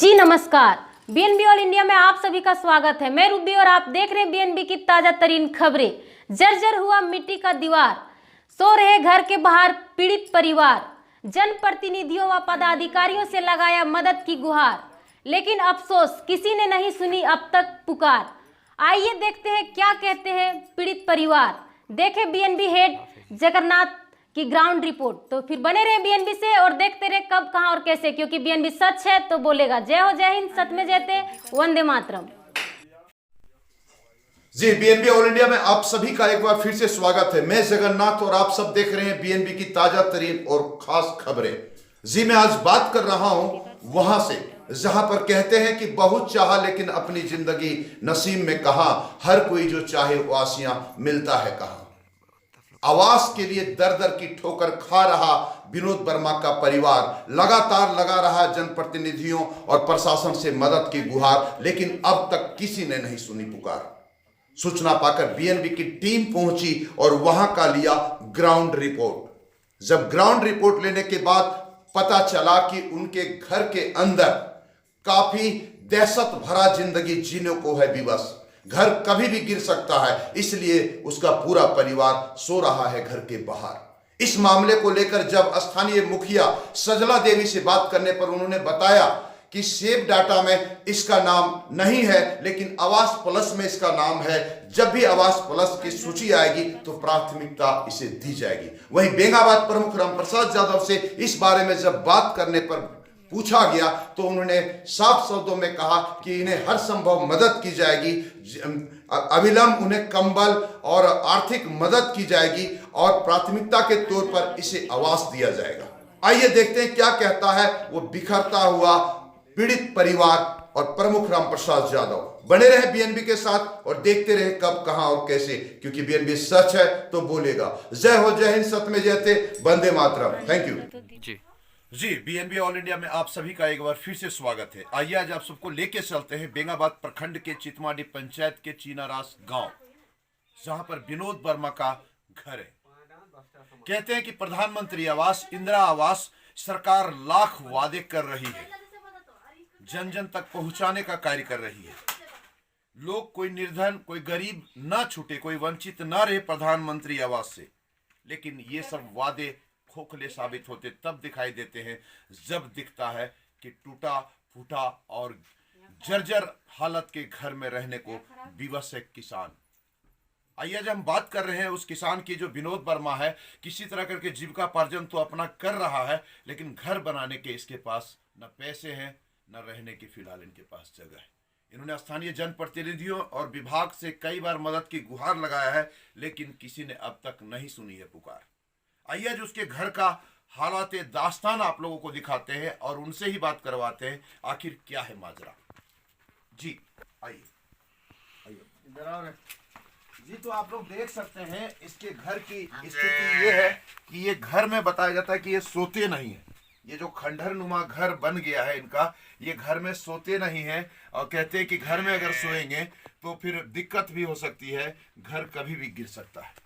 जी नमस्कार। BNB all India में आप सभी का स्वागत है। मैं रूबी और आप देख रहे हैं बीएनबी की ताजा तरीन खबरें। जर्जर हुआ मिट्टी का दीवार, सो रहे घर के बाहर पीड़ित परिवार। जनप्रतिनिधियों व पदाधिकारियों से लगाया मदद की गुहार, लेकिन अफसोस किसी ने नहीं सुनी अब तक पुकार। आइए देखते हैं क्या कहते हैं पीड़ित परिवार। देखें बीएनबी हेड जगन्नाथ की ग्राउंड रिपोर्ट। तो फिर बने रहे बीएनबी से और देखते रहे कब, कहां और कैसे, क्योंकि बीएनबी सच है तो बोलेगा। जय हो, जय हिंद, सच में जयते, वंदे मातरम। जी, बीएनबी ऑल इंडिया में आप सभी का एक बार फिर से स्वागत है। मैं जगन्नाथ और आप सब देख रहे हैं बीएनबी की ताजा तरीन और खास खबरें। जी, मैं आज बात कर रहा हूं वहां से जहां पर कहते हैं कि बहुत चाहा लेकिन अपनी जिंदगी नसीब में कहा, हर कोई जो चाहे वो आसियां मिलता है कहा। आवास के लिए दर दर की ठोकर खा रहा विनोद वर्मा का परिवार लगातार लगा रहा जनप्रतिनिधियों और प्रशासन से मदद की गुहार, लेकिन अब तक किसी ने नहीं सुनी पुकार। सूचना पाकर बीएनबी की टीम पहुंची और वहां का लिया ग्राउंड रिपोर्ट। जब ग्राउंड रिपोर्ट लेने के बाद पता चला कि उनके घर के अंदर काफी दहशत भरा जिंदगी जीने को है विवश। घर कभी भी गिर सकता है, इसलिए उसका पूरा परिवार सो रहा है घर के बाहर। इस मामले को लेकर जब स्थानीय मुखिया सजला देवी से बात करने पर उन्होंने बताया कि सेव डाटा में इसका नाम नहीं है, लेकिन आवास प्लस में इसका नाम है। जब भी आवास प्लस की सूची आएगी तो प्राथमिकता इसे दी जाएगी। वहीं बेंगाबाद प्रमुख रामप्रसाद यादव से इस बारे में जब बात करने पर पूछा गया तो उन्होंने साफ शब्दों में कहा कि इन्हें हर संभव मदद की जाएगी, अविलंब उन्हें कंबल और आर्थिक मदद की जाएगी और प्राथमिकता के तौर पर इसे आवास दिया जाएगा। आइए देखते हैं क्या कहता है वो बिखरता हुआ पीड़ित परिवार और प्रमुख रामप्रसाद यादव। बने रहे बीएनबी के साथ और देखते रहे कब, कहां और कैसे, क्योंकि बीएनबी सच है तो बोलेगा। जय हो, जय हिंद, सत्य में जयते, वंदे मातरम। Thank you. जी, बीएनबी ऑल इंडिया में आप सभी का एक बार फिर से स्वागत है। आइए आज आप सबको लेके चलते हैं बेंगाबाद प्रखंड के चितमाडी पंचायत के चीनारास गांव, जहां पर विनोद वर्मा का घर है। कहते हैं कि प्रधानमंत्री आवास, इंदिरा आवास सरकार लाख वादे कर रही है, जन जन तक पहुंचाने का कार्य कर रही है। लोग, कोई निर्धन, कोई गरीब ना छूटे, कोई वंचित ना रहे प्रधानमंत्री आवास से। लेकिन ये सब वादे खोखले साबित होते तब दिखाई देते हैं जब दिखता है कि टूटा फूटा और जर्जर हालत के घर में रहने को विवश है किसान। आइए आज हम बात कर रहे हैं उस किसान की जो विनोद वर्मा है। किसी तरह करके जीविकापार्जन तो अपना कर रहा है, लेकिन घर बनाने के इसके पास न पैसे हैं, न रहने की फिलहाल इनके पास जगह है। इन्होंने स्थानीय जनप्रतिनिधियों और विभाग से कई बार मदद की गुहार लगाया है, लेकिन किसी ने अब तक नहीं सुनी है पुकार। आइए आज उसके घर का हालात दास्तान आप लोगों को दिखाते हैं और उनसे ही बात करवाते हैं आखिर क्या है माजरा। जी आइए, जी। तो आप लोग देख सकते हैं इसके घर की स्थिति ये है कि ये घर में बताया जाता है कि ये सोते नहीं है। ये जो खंडहर नुमा घर बन गया है इनका, ये घर में सोते नहीं है और कहते हैं कि घर में अगर सोएंगे तो फिर दिक्कत भी हो सकती है, घर कभी भी गिर सकता है।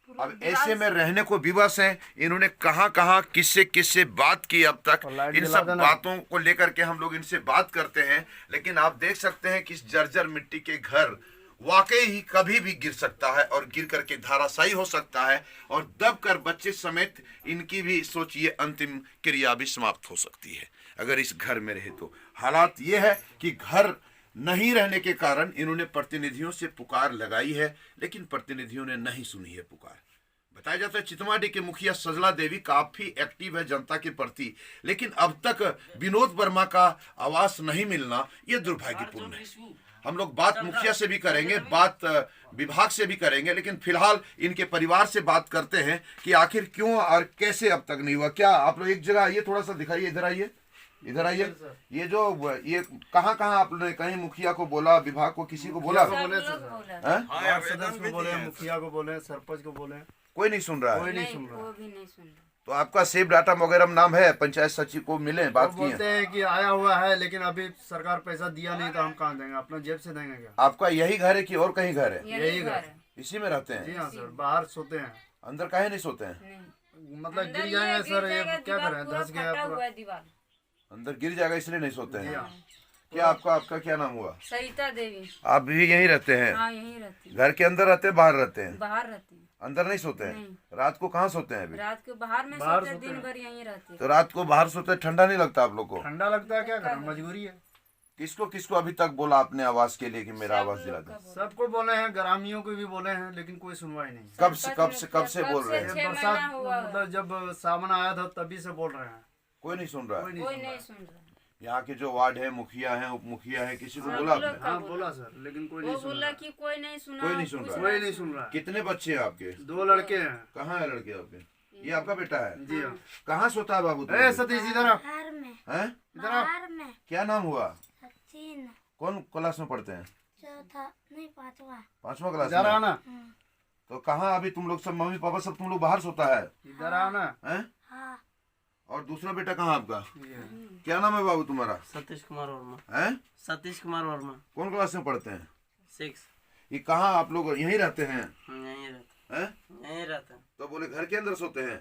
अब ऐसे में रहने को विवश हैं। इन्होंने कहां कहां किससे किससे बात की अब तक, इन सब बातों को लेकर के हम लोग इनसे बात करते हैं। लेकिन आप देख सकते हैं कि इस जर्जर मिट्टी के घर वाकई ही कभी भी गिर सकता है और गिर करके धाराशायी हो सकता है और दब कर बच्चे समेत इनकी भी सोचिए अंतिम क्रिया भी समाप्त हो सकती है अगर इस घर में रहे तो। हालात ये है कि घर नहीं रहने के कारण इन्होंने प्रतिनिधियों से पुकार लगाई है, लेकिन प्रतिनिधियों ने नहीं सुनी है पुकार। बताया जाता है चितमाडी के मुखिया सजला देवी काफी एक्टिव है जनता के प्रति, लेकिन अब तक विनोद वर्मा का आवास नहीं मिलना यह दुर्भाग्यपूर्ण है। हम लोग बात मुखिया से भी करेंगे, बात विभाग से भी करेंगे, लेकिन फिलहाल इनके परिवार से बात करते हैं कि आखिर क्यों और कैसे अब तक नहीं हुआ। क्या आप लोग एक जगह आइए, थोड़ा सा दिखाइए, इधर आइए, इधर आइए। ये जो ये कहाँ कहाँ आपने कहीं मुखिया को बोला, विभाग को, किसी को बोला? सदस्य को बोले, मुखिया को बोले, सरपंच को बोले, कोई नहीं सुन रहा है। कोई नहीं सुन रहा। तो आपका सेव डाटा वगैरह नाम है? पंचायत सचिव को मिले, बात की? बोलते हैं कि आया हुआ है, लेकिन अभी सरकार पैसा दिया नहीं तो हम कहाँ देंगे, अपना जेब से देंगे क्या? आपका यही घर है कि और कहीं घर है? यही घर, इसी में रहते हैं? जी हाँ सर, बाहर सोते हैं। अंदर काहे नहीं सोते हैं? मतलब गिर जाएंगे सर, ये क्या करें, धंस गया पूरा। अंदर गिर जाएगा इसलिए नहीं सोते हैं। हाँ। क्या आपका क्या नाम हुआ? सरिता देवी। आप भी यहीं रहते हैं? हाँ यहीं रहती हूँ। घर के अंदर रहते हैं बाहर रहते हैं? बाहर रहती हूँ। अंदर नहीं सोते हैं? नहीं। रात को कहाँ सोते हैं अभी? रात को बाहर में बाहर सोते, सोते दिन हैं। भर यहीं रहते। तो रात को बाहर सोते हैं, ठंडा नहीं लगता आप लोग को? ठंडा लगता है, क्या करें, मजबूरी है। किसको किसको अभी तक बोला आपने आवाज के लिए कि मेरा आवाज दिला दो? सबको बोले हैं, ग्रामीणों को भी बोले हैं, लेकिन कोई सुनवाई नहीं। कब से बोल रहे हैं? ये बरसात मतलब जब सावन आया था तभी से बोल रहे हैं, कोई नहीं सुन रहा है? कोई नहीं सुन रहा। यहाँ के जो वार्ड है, मुखिया है, उप मुखिया है, किसी को बोला आपने? हाँ बोला सर, लेकिन कोई वो नहीं सुन बोला रहा। कि कोई नहीं सुना। कोई नहीं सुन रहा। कोई नहीं सुन रहा है। कितने बच्चे हैं आपके? 2 लड़के हैं। कहाँ है लड़के आपके? ये आपका बेटा है? जी हाँ। कहाँ सोता है बाबू? ए सतीश इधर आ, बाहर में हैं? इधर आ। बाहर में क्या नाम हुआ? सचिन कौन क्लास में पढ़ते हैं? चौथा नहीं पांचवा 5वां क्लास इधर में? आना, तो कहाँ अभी तुम लोग सब, मम्मी पापा सब तुम लोग बाहर सोता है? इधर आना। हैं? हाँ और दूसरा बेटा कहाँ आपका? ये। क्या नाम है बाबू तुम्हारा? सतीश कुमार वर्मा। हैं? सतीश कुमार वर्मा। कौन क्लास में पढ़ते हैं? 6। ये कहाँ आप लोग यहीं रहते हैं? यहीं रहता हैं? यहीं रहता। तो बोले घर के अंदर सोते हैं,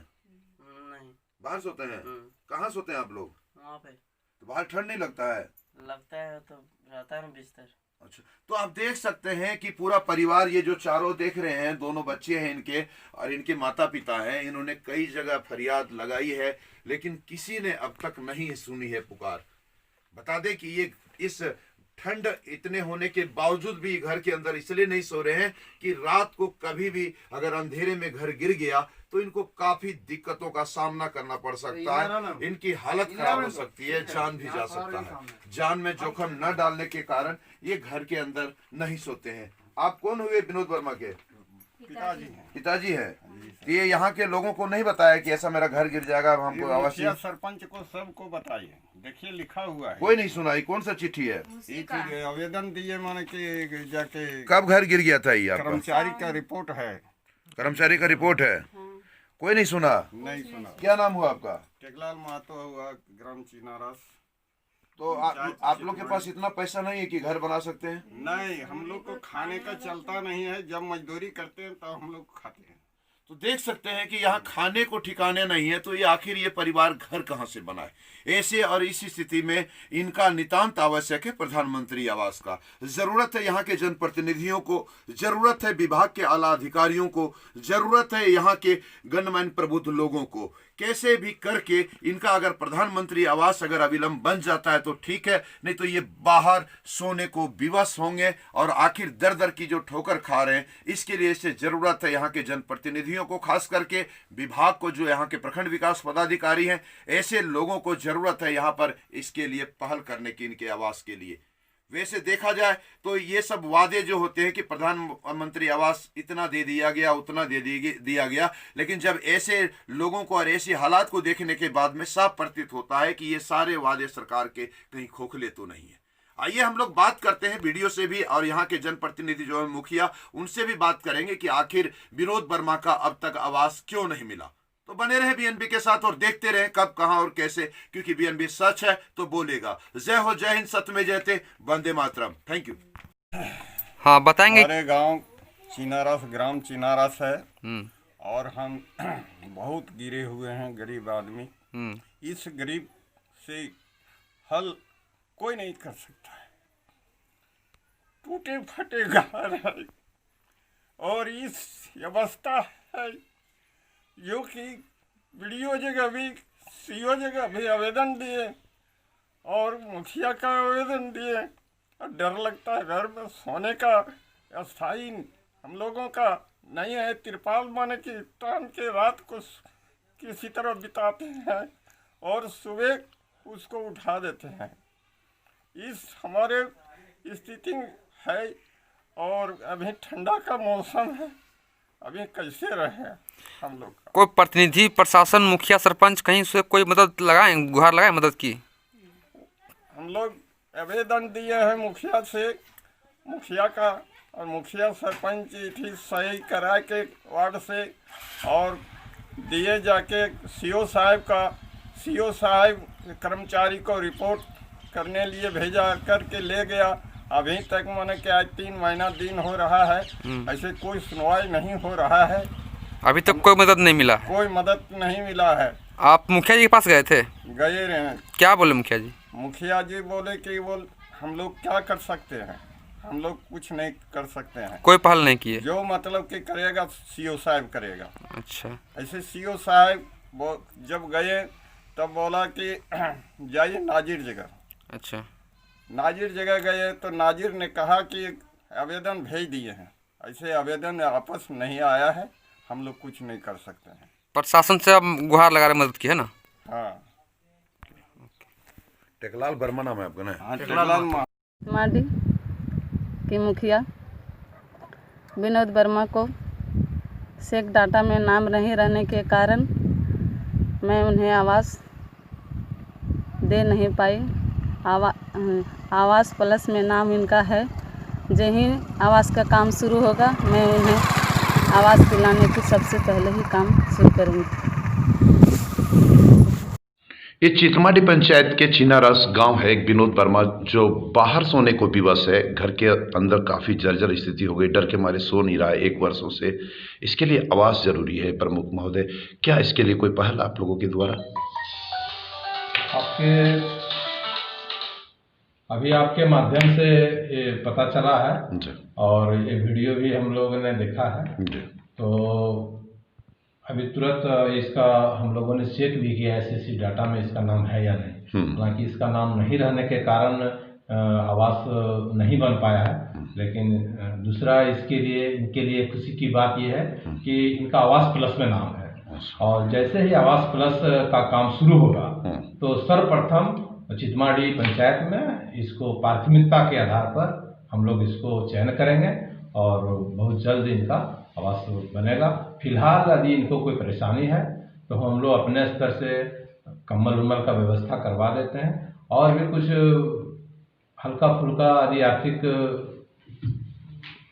नहीं। बाहर सोते हैं? कहाँ सोते हैं आप लोग? वहाँ पे तो बाहर ठंड नहीं लगता है? लगता है तो रहता है ना बिस्तर। अच्छा, तो आप देख सकते हैं कि पूरा परिवार, ये जो चारों देख रहे हैं, दोनों बच्चे हैं इनके और इनके माता पिता हैं, इन्होंने कई जगह फरियाद लगाई है, लेकिन किसी ने अब तक नहीं सुनी है पुकार। बता दें कि ये इस ठंड इतने होने के बावजूद भी घर के अंदर इसलिए नहीं सो रहे हैं कि रात को कभी भी अगर अंधेरे में घर गिर गया तो इनको काफी दिक्कतों का सामना करना पड़ सकता है, इनकी हालत खराब हो सकती है, जान भी जा सकता है। जान में जोखिम न डालने के कारण ये घर के अंदर नहीं सोते हैं। आप कौन हुए विनोद वर्मा के? पिताजी हैं। तो ये यहाँ के लोगों को नहीं बताया कि ऐसा मेरा घर गिर जाएगा, अब हमको आवासीय? मुखिया सरपंच को सबको बताइए, देखिए लिखा हुआ है। कोई नहीं सुनाई। कौन सा चिट्ठी है? एक आवेदन दिए, माने कि जाके कब घर गिर गया था ये आपका? कर्मचारी का रिपोर्ट है, कर्मचारी का रिपोर्ट है, कोई नहीं सुना? नहीं सुना। क्या नाम हुआ आपका? टेकलाल महतो हुआ, ग्राम चिनारस। तो आप लोग के पास इतना पैसा नहीं है कि घर बना सकते हैं? नहीं, हम लोग को खाने का चलता नहीं है, जब मजदूरी करते हैं तब हम लोग खाते हैं। तो देख सकते हैं कि यहाँ खाने को ठिकाने नहीं है, तो ये आखिर ये परिवार घर कहाँ से बनाए? ऐसे और इस स्थिति में इनका नितांत आवश्यक है प्रधानमंत्री आवास का। जरूरत है यहाँ के जनप्रतिनिधियों को, जरूरत है विभाग के आला अधिकारियों को, जरूरत है यहाँ के गणमान्य प्रबुद्ध लोगों को। कैसे भी करके इनका अगर प्रधानमंत्री आवास अगर अविलंब बन जाता है तो ठीक है, नहीं तो ये बाहर सोने को विवश होंगे और आखिर दर दर की जो ठोकर खा रहे हैं। इसके लिए इससे जरूरत है यहाँ के जनप्रतिनिधियों को, खास करके विभाग को, जो यहाँ के प्रखंड विकास पदाधिकारी हैं, ऐसे लोगों को जरूरत है यहाँ पर इसके लिए पहल करने की, इनके आवास के लिए। वैसे देखा जाए तो ये सब वादे जो होते हैं कि प्रधानमंत्री आवास इतना दे दिया गया, उतना दे दिया गया, लेकिन जब ऐसे लोगों को और ऐसे हालात को देखने के बाद में साफ प्रतीत होता है कि ये सारे वादे सरकार के कहीं खोखले तो नहीं है। आइए हम लोग बात करते हैं वीडियो से भी, और यहाँ के जनप्रतिनिधि जो है मुखिया, उनसे भी बात करेंगे कि आखिर विनोद वर्मा का अब तक आवास क्यों नहीं मिला। तो बने रहे बीएनबी के साथ और देखते रहे कब, कहां और कैसे, क्योंकि बीएनबी सच है तो बोलेगा। जय हो, जय हिंद, सत्य में जयते, वंदे मातरम। Thank you. हाँ बताएंगे। हमारे गांव चिनारस, ग्राम चिनारस है, और हम बहुत गिरे हुए हैं, गरीब आदमी। इस गरीब से हल कोई नहीं कर सकता है। टूटे फटे घर है और इस अवस्था है जो कि वीडियो जगह भी, सीओ जगह भी आवेदन दिए और मुखिया का आवेदन दिए, और डर लगता है घर में सोने का अस्थाई हम लोगों का नहीं है। तिरपाल माने कि टान के रात को किसी तरह बिताते हैं और सुबह उसको उठा देते हैं। इस हमारे स्थिति है, और अभी ठंडा का मौसम है, अभी कैसे रहे हम लोग का? कोई प्रतिनिधि, प्रशासन, मुखिया, सरपंच कहीं से कोई मदद लगाए, गुहार लगाए मदद की? हम लोग आवेदन दिए हैं मुखिया से, मुखिया का और मुखिया सरपंच चिट्ठी सही करा के वार्ड से, और दिए जाके सीओ साहब का, सीओ साहब कर्मचारी को रिपोर्ट करने लिए भेजा करके ले गया। अभी तक माने कि आज 3 महीना दिन हो रहा है, ऐसे कोई सुनवाई नहीं हो रहा है। अभी तक कोई मदद नहीं मिला? कोई मदद नहीं मिला है। आप मुखिया जी के पास गए थे? गए रहे। क्या बोले मुखिया जी? मुखिया जी बोले कि हम लोग क्या कर सकते हैं, हम लोग कुछ नहीं कर सकते हैं। कोई पहल नहीं किए? जो मतलब कि करेगा सीओ साहब करेगा। अच्छा। ऐसे सीओ साहब वो जब गए तब बोला कि जाइए नाजिर जगह। अच्छा। नाजिर जगह गए तो नाजिर ने कहा कि आवेदन भेज दिए हैं, ऐसे आवेदन वापस नहीं आया है, हम लोग कुछ नहीं कर सकते हैं। प्रशासन से आप गुहार लगा रहे, मदद की है ना? हाँ। टेकलाल वर्मा नाम है आपका ना? हाँ, टेकलाल माडी की मुखिया विनोद वर्मा को सेक डाटा में नाम नहीं रहने के कारण मैं उन्हें आवास दे नहीं पाई। आवास प्लस में नाम इनका है। जब ही आवास का काम शुरू होगा मैं उन्हें आवास दिलाने की सबसे पहले ही काम शुरू करूँगी। ये चितमाडी पंचायत के चीनारस गांव है। एक विनोद वर्मा जो बाहर सोने को विवश है, घर के अंदर काफ़ी जर्जर स्थिति हो गई, डर के मारे सो नहीं रहा है 1 वर्षों से। इसके लिए आवास जरूरी है। प्रमुख महोदय, क्या इसके लिए कोई पहल आप लोगों के द्वारा? अभी आपके माध्यम से ये पता चला है जी। और ये वीडियो भी हम लोगों ने देखा है जी। तो अभी तुरंत इसका हम लोगों ने चेक भी किया एसएससी डाटा में इसका नाम है या नहीं। हालांकि इसका नाम नहीं रहने के कारण आवास नहीं बन पाया है, लेकिन दूसरा इनके लिए खुशी की बात यह है कि इनका आवास प्लस में नाम है और जैसे ही आवास प्लस का काम शुरू होगा तो सर्वप्रथम चितमाडी पंचायत में इसको प्राथमिकता के आधार पर हम लोग इसको चयन करेंगे और बहुत जल्द इनका आवास बनेगा। फिलहाल यदि इनको कोई परेशानी है तो हम लोग अपने स्तर से कम्बल उम्बल का व्यवस्था करवा देते हैं और भी कुछ हल्का फुल्का यदि आर्थिक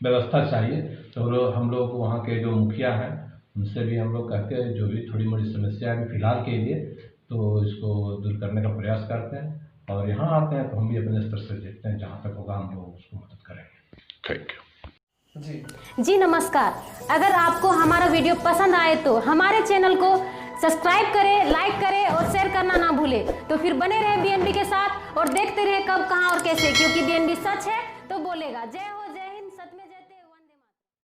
व्यवस्था चाहिए तो हम लोग वहाँ के जो मुखिया हैं उनसे भी हम लोग कहते हैं जो भी थोड़ी मोड़ी समस्या है फिलहाल के लिए तो इसको दूर करने का प्रयास करते हैं और यहाँ आते हैं तो हम भी अपने स्तर से देखते हैं, जहाँ तक होगा हम लोग उसको मदद करेंगे। Thank you. जी नमस्कार। अगर आपको हमारा वीडियो पसंद आए तो हमारे चैनल को सब्सक्राइब करें, लाइक करें और शेयर करना ना भूलें। तो फिर बने रहे बीएनबी के साथ और देखते रहे कब, कहां और कैसे, क्योंकि बीएनबी सच है तो बोलेगा। जय हो।